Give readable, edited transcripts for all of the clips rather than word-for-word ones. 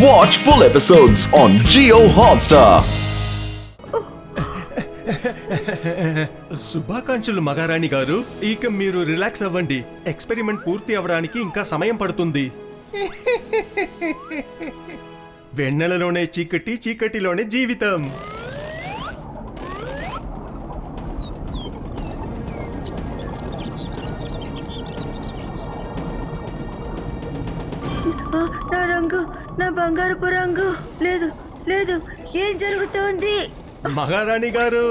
Watch full episodes on Jio Hotstar. శుభాకాంక్షలు మహారాణి గారు. ఇక మీరు రిలాక్స్ అవ్వండి. ఎక్స్పెరిమెంట్ పూర్తి అవ్వడానికి ఇంకా సమయం పడుతుంది. వెన్నెలలోనే చీకటి, చీకటిలోనే జీవితం. నా రంగు, నా బంగారపు రంగు. లేదు లేదు, ఏం జరుగుతోంది? మహారాణి గారు,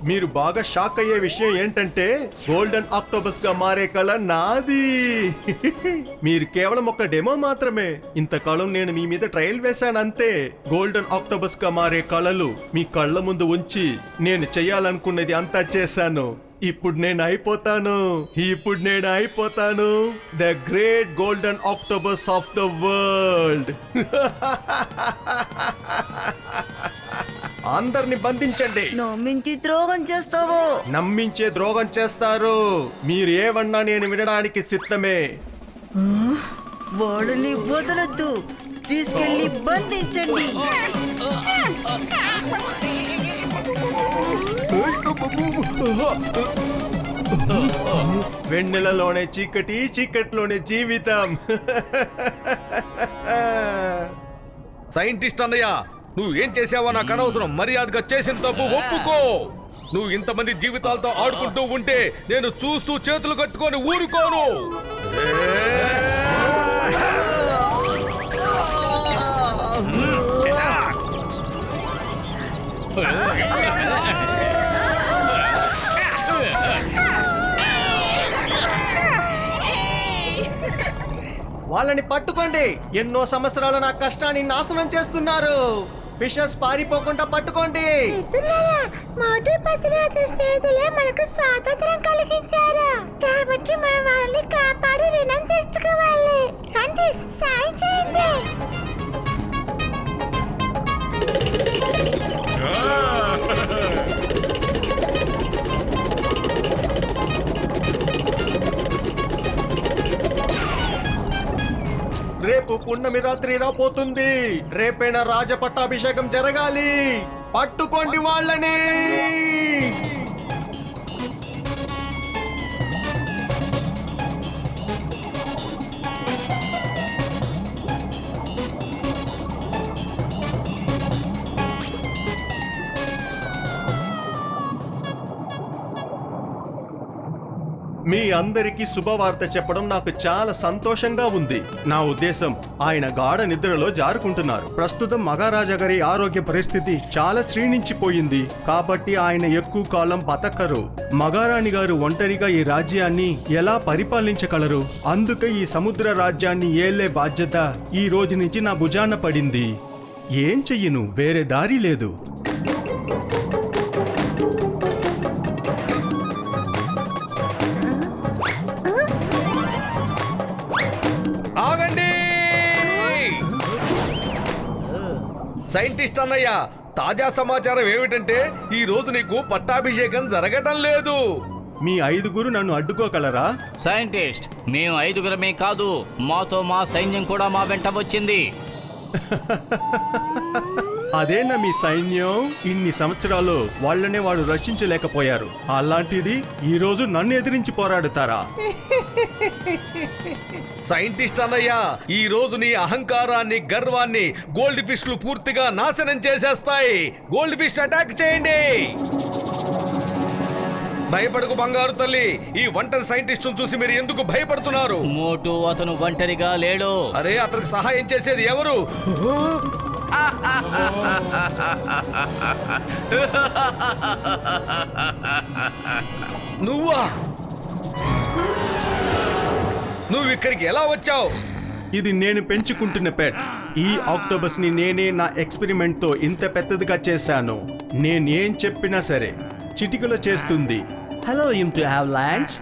మీరు బాగా షాక్ అయ్యే విషయం ఏంటంటే గోల్డెన్ ఆక్టోపస్ గా మారే కళ నాది. మీరు కేవలం ఒక డెమో మాత్రమే. ఇంతకాలం నేను మీ మీద ట్రయల్ వేశానంతే. గోల్డెన్ ఆక్టోపస్ గా మారే కళలు మీ కళ్ళ ముందు ఉంచి నేను చెయ్యాలనుకున్నది అంతా చేశాను. ఇప్పుడు నేను అయిపోతాను the great golden octopus of the world. అందరిని బంధించండి. నమ్మించి ద్రోహం చేస్తావు. నమ్మించే ద్రోహం చేస్తారు. మీరు ఏమన్నా నేను వినడానికి సిద్ధమే. వాళ్ళని వదలొద్దు, తీసుకెళ్లి బంధించండి. వెన్నెలలోనే చీకటి, చీకటిలోనే జీవితం. సైంటిస్ట్ అన్నయ్య, నువ్వు ఏం చేసావో నాకు అనవసరం. మర్యాదగా చేసిన తప్పు ఒప్పుకో. నువ్వు ఇంతమంది జీవితాలతో ఆడుకుంటూ ఉంటే నేను చూస్తూ చేతులు కట్టుకొని ఊరుకోను. వాళ్ళని పట్టుకోండి. ఎన్నో సంవత్సరాల నా కష్టాన్ని నాశనం చేస్తున్నారు. ఫిషర్స్ పారిపోకుండా పట్టుకోండి. స్నేహితులే మనకు స్వాతంత్రం కలిగించారు కాబట్టి మనం వాళ్ళని కాపాడి రుణం తీర్చుకోవాలి. అంటే సాయం చేయండి. రేపు పున్నమి రాత్రి రాపోతుంది. రేపైనా రాజ పట్టాభిషేకం జరగాలి. పట్టుకోండి వాళ్ళని. మీ అందరికీ శుభవార్త చెప్పడం నాకు చాలా సంతోషంగా ఉంది. నా ఉద్దేశం, ఆయన గాఢ నిద్రలో జారుకుంటున్నారు. ప్రస్తుతం మహారాజా గారి ఆరోగ్య పరిస్థితి చాలా క్షీణించిపోయింది కాబట్టి ఆయన ఎక్కువ కాలం బతకరు. మహారాణి గారు ఒంటరిగా ఈ రాజ్యాన్ని ఎలా పరిపాలించగలరు? అందుకే ఈ సముద్ర రాజ్యాన్ని ఏలే బాధ్యత ఈ రోజు నుంచి నా భుజాన పడింది. ఏం చెయ్యను, వేరే దారి లేదు. సైంటిస్ట్ అన్నయ్య, తాజా సమాచారం ఏమిటంటే ఈ రోజు నీకు పట్టాభిషేకం జరగటం లేదు. మీ 5 నన్ను అడ్డుకోగలరా? సైంటిస్ట్, మేము 5 కాదు, మాతో మా సైన్యం కూడా మా వెంట వచ్చింది. అదేనా మీ సైన్యం? ఇన్ని సంవత్సరాలు వాళ్ళనే వాడు రక్షించలేకపోయారు. అలాంటిది ఈ రోజు నన్ను ఎదిరించి పోరాడుతారా? సైంటిస్ట్ అన్నయ్య, ఈ రోజు నీ అహంకారాన్ని, గర్వాన్ని గోల్డ్ ఫిష్లు పూర్తిగా నాశనం చేసేస్తాయి. గోల్డ్ ఫిష్ అటాక్ చేయండి. భయపడకు బంగారు తల్లి. ఈ ఒంటరి సైంటిస్ట్ చూసి మీరు ఎందుకు భయపడుతున్నారు? మోటు అతను ఒంటరిగా లేడు. అరే, అతనికి సహాయం చేసేది ఎవరు? నువ్వా? నువ్వు ఇక్కడికి ఎలా వచ్చావు? ఇది నేను పెంచుకుంటున్న పెట్. ఈ ఆక్టోబస్ ని నేనే నా ఎక్స్పెరిమెంట్ తో ఇంత పెద్దదిగా చేశాను. నేనేం చెప్పినా సరే చిటికలో చేస్తుంది. Hello, to have lunch.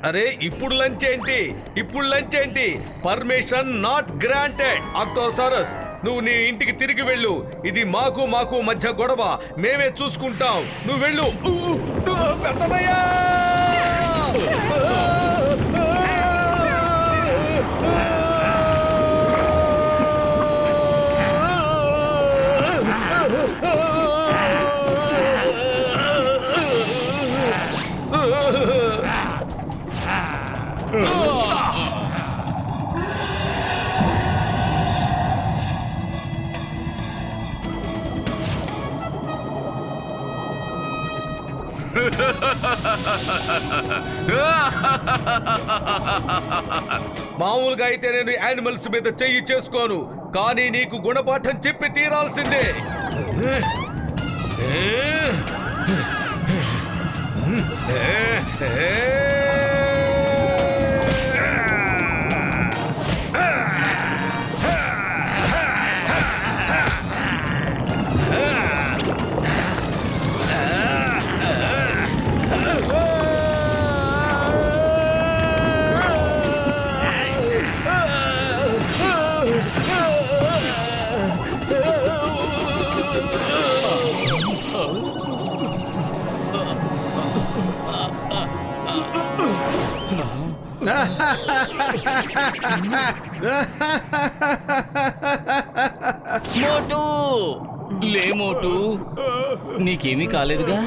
అరే, ఇప్పుడు లంచ్ ఏంటి? Permission not granted. ఆక్టోసారస్, నువ్వు నీ ఇంటికి తిరిగి వెళ్ళు. ఇది మాకు మధ్య గొడవ. మేమే చూసుకుంటాం. నువ్వు వెళ్ళు. పెద్దయ్యా! మామూలుగా అయితే నేను యానిమల్స్ మీద చెయ్యి చేసుకోను, కానీ నీకు గుణపాఠం చెప్పి తీరాల్సిందే. మోటు లే మోటు, నీకేమీ కాలేదుగా?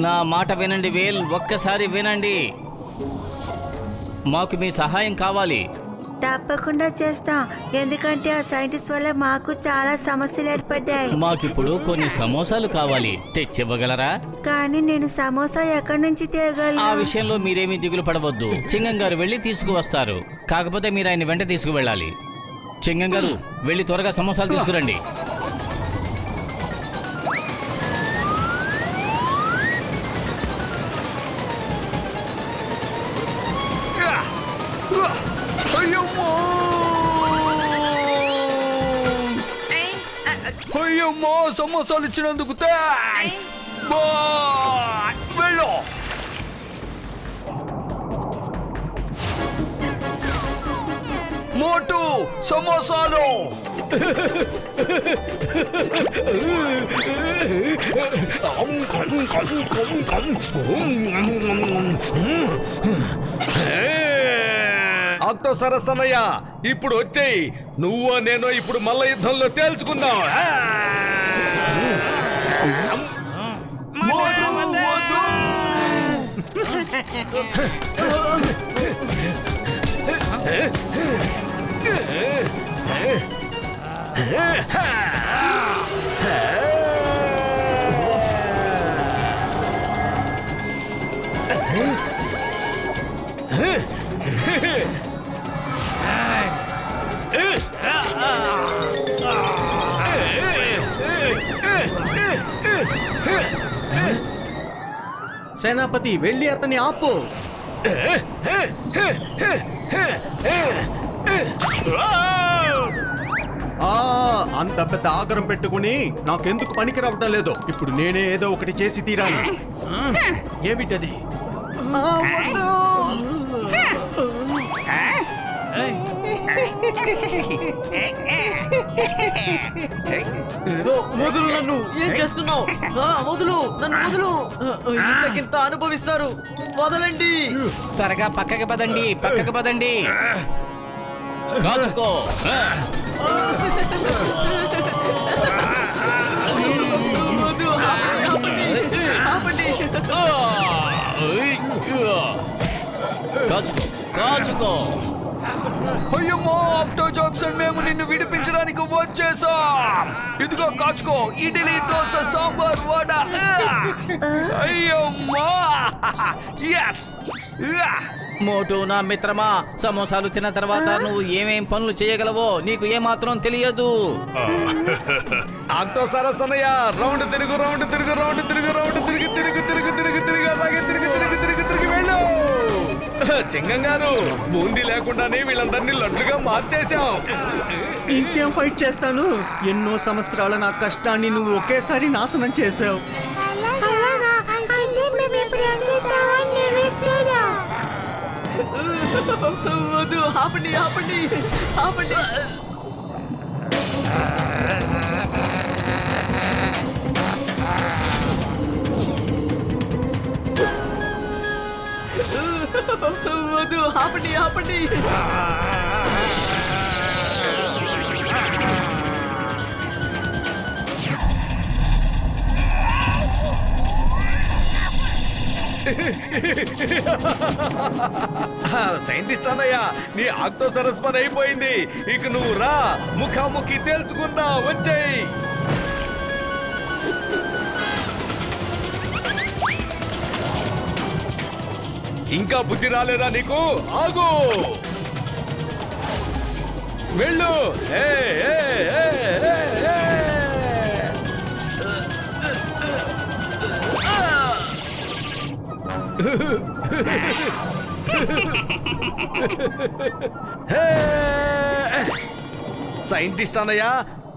నా మాట వినండి వేల్, ఒక్కసారి వినండి. మాకు మీ సహాయం కావాలి. తప్పకుండా చేస్తాం, ఎందుకంటే ఆ సైంటిస్ట్ వల్ల మాకు చాలా సమస్యలు ఏర్పడ్డాయి. మాకిప్పుడు కొన్ని సమోసాలు కావాలి, తెచ్చివ్వగలరా? కానీ నేను సమోసా ఎక్కడి నుంచి ఆ తేగలను? విషయంలో మీరేమీ దిగులు పడవద్దు. చింగం గారు వెళ్ళి తీసుకువస్తారు. కాకపోతే మీరు ఆయన వెంట తీసుకువెళ్ళాలి. చింగం గారు వెళ్ళి త్వరగా సమోసాలు తీసుకురండి. అయ్యమ్మో, సమోసాలు ఇచ్చినందుకు థాంక్స్. బాయ్, వెళ్ళు. మోటు, సమోసాలు. ఆక్టో సరసనయ్య, ఇప్పుడు వచ్చేయి. నువ్వు నేను ఇప్పుడు మల్ల యుద్ధంలో తేల్చుకుందాం. మోటు, వద్దు. సేనాపతి, వెళ్ళి అతన్ని ఆపు. అంత పెద్ద ఆకారం పెట్టుకుని నాకెందుకు పనికి రావటం లేదు. ఇప్పుడు నేనే ఏదో ఒకటి చేసి తీరాలి. ఏమిటది? వదులు, నన్ను ఏం చేస్తున్నావు? వదులు, నన్ను వదులు. ఇంతకింత అనుభవిస్తారు, వదలండి. త్వరగా పక్కకి పదండి, పక్కకి పదండి. కాచుకో. కాచుకో, కాచుకో. అయ్యమ్మో, ఆక్టో జాక్సన్, మేము నిన్ను విడిపించడానికి వచ్చేసాం. ఇదిగో కాచుకో, ఇడ్లీ, దోశ, సాంబార్, వడ. అయ్యమ్మా, yes. మోటు నా మిత్రమా, సమోసాలు తిన్న తర్వాత నువ్వు ఏమేం పనులు చేయగలవో నీకు ఏమాత్రం తెలియదు. ఆక్టో సరసనయ్య, రౌండ్ తిరుగు, రౌండ్ తిరుగు, రౌండ్ తిరుగు, రౌండ్ తిరిగి తిరుగు తిరుగు తిరుగు తిరిగి అలాగే తిరిగి తిరిగి తిరిగి తిరిగి వెళ్ళు. చింగం గారు, బూందీ లేకుండానే వీళ్ళందరినీ లడ్డుగా మార్చేశాం. ఇంకేం ఫైట్ చేస్తాను? ఎన్నో సంవత్సరాల నా కష్టాన్ని నువ్వు ఒకేసారి నాశనం చేసావు. అలాగా? అయితే మేము ఇప్పుడు ఏం చేద్దామో నువ్వే చూడు. వద్దు, ఆపండి, ఆపండి, ఆపండి. వద్దు, ఆపండి, ఆపండి. సైంటిస్ట్ అన్నయ్య, నీ ఆక్టో సరస్ పని అయిపోయింది. ఇక నువ్వు రా, ముఖాముఖి తేల్చుకుందాం. వచ్చేయి. ఇంకా బుద్ధి రాలేదా నీకు? ఆగు, వెళ్ళు. ఏ, ఏ, ఏ, ఏ, ఏ. సైంటిస్ట్ అన్నయ్య,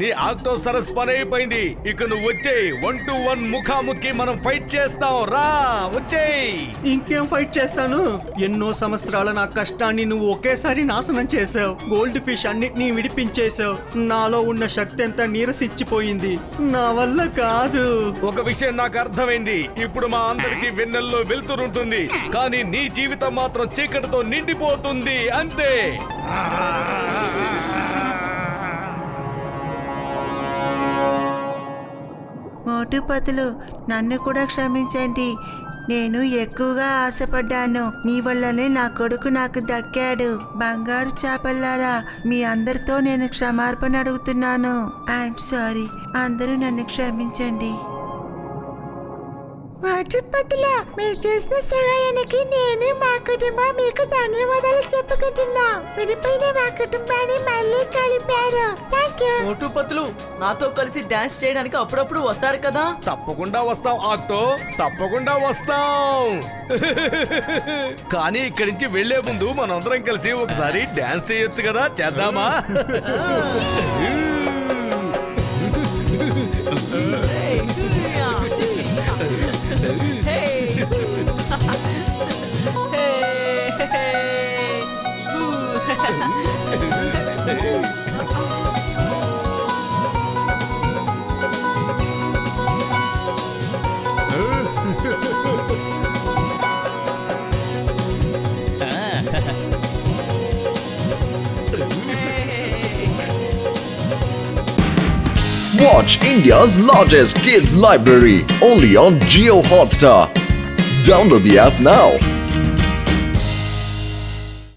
నీ ఆక్టోసరస్ పని అయిపోయింది. ఇక నువ్వు వచ్చేయి. 1-to-1 ముఖాముఖి మనం ఫైట్ చేస్తాం. రా, వచ్చేయి. ఇంకేం ఫైట్ చేస్తాను? ఎన్నో సంవత్సరాల నా కష్టాన్ని నువ్వు ఒకేసారి నాశనం చేసావు. గోల్డ్ ఫిష్ అన్నిటినీ విడిపించేశావు. నాలో ఉన్న శక్తి అంతా నీరసిచ్చిపోయింది. నా వల్ల కాదు. ఒక విషయం నాకు అర్థమైంది. ఇప్పుడు మా అందరికి వెన్నెల్లో వెళ్తురుంటుంది, కానీ నీ జీవితం మాత్రం చీకటితో నిండిపోతుంది. అంతే. మోటుపతులు, నన్ను కూడా క్షమించండి. నేను ఎక్కువగా ఆశపడ్డాను. మీ వల్లనే నా కొడుకు నాకు దక్కాడు. బంగారు చేపల్లారా, మీ అందరితో నేను క్షమార్పణ అడుగుతున్నాను. I'm sorry. అందరూ నన్ను క్షమించండి. మోటుపతుల, మీరు చేసిన సహాయానికి నేను మా కుటుంబం మీకు ధన్యవాదాలు చెప్పుకుంటున్నా. విడిపోయిన మా కుటుంబాన్ని మళ్ళీ కలిపారు. Thank you. మోటుపతులు, నాతో కలిసి డాన్స్ చేయడానికి అప్పుడప్పుడు వస్తారు కదా? తప్పకుండా వస్తాం ఆక్టో, తప్పకుండా వస్తాం. కానీ ఇక్కడి నుంచి వెళ్లే ముందు మనందరం కలిసి ఒకసారి డాన్స్ చేయొచ్చు కదా? చేద్దామా? Watch India's largest kids library only on Jio Hotstar. Download the app now.